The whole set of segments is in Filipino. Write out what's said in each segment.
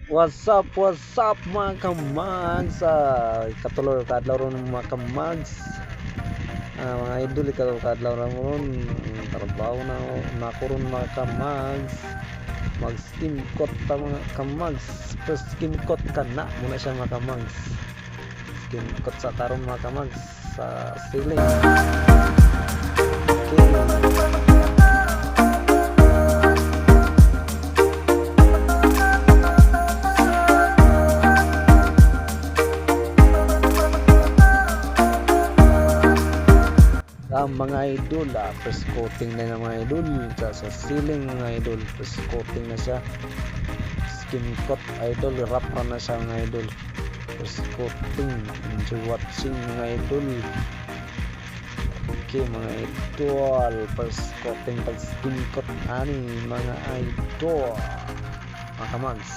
What's up mga kamags? Katulor kadlaw ron mga kamags. Mga idol kadlaw ron trabaho na nakuron mga kamags. Mag skin coat ta mga kamags. First skin coat ka na muna siya mga kamags. Skin coat sa karon mga kamags sa ceiling. Okay. Mga idol, first coating na ng mga idol sa ceiling mga idol, first coating na siya, skin coat idol, wrap na siya mga idol, first coating. Enjoy watching mga idol. Okay mga idol, first coating pag skin coat ani mga idol mga kamags.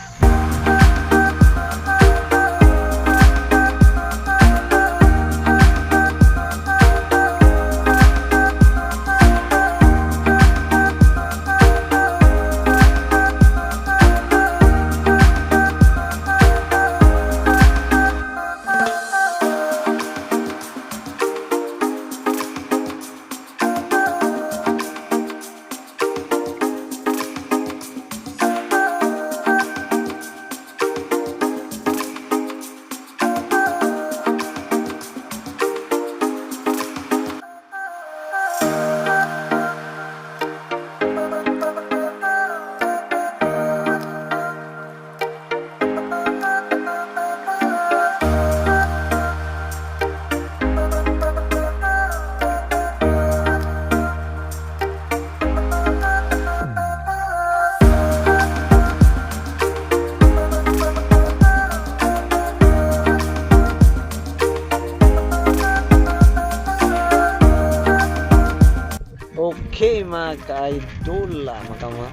Okay mga ka-idol,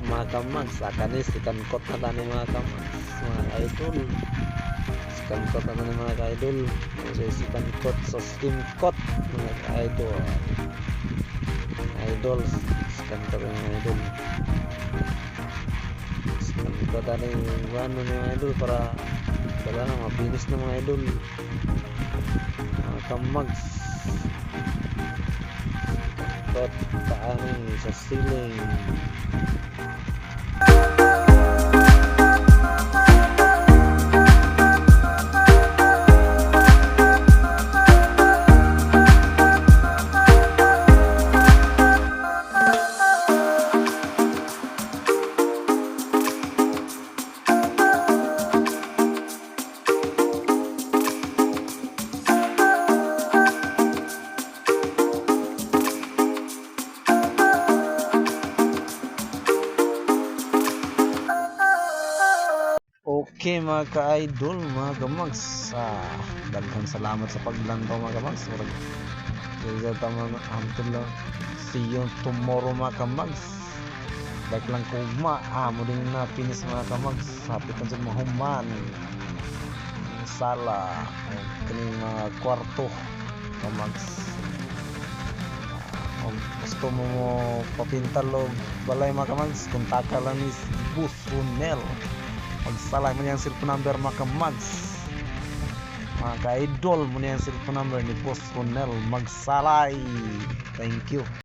mga kamags, akanis ikan kot na tani mga kamags, mga idol, ikan kot na tani mga ka-idol, so ikan kot sa skin kot mga ka-idol, idol, ikan kot mga idol, ikan kot tani ano mga idol para wala na mabinis na mga idol, mga kamags. Kot paano sa ceiling. Okay mga ka-idol, mga kamags, daghang salamat sa paglantaw mga kamags. See you tomorrow mga kamags. Baik lang kugma, muling na finish mga kamags. Happy kan sa mga human sala kaning mga kwarto kamags. Gusto mo papintal o balay mga kamags, kontak lang ni Boss Ronel. Magsalah mo niyang cellphone number mga kamags, mga ka-idol mo niyang cellphone number ni Boss Ronel. Magsalay. Thank you.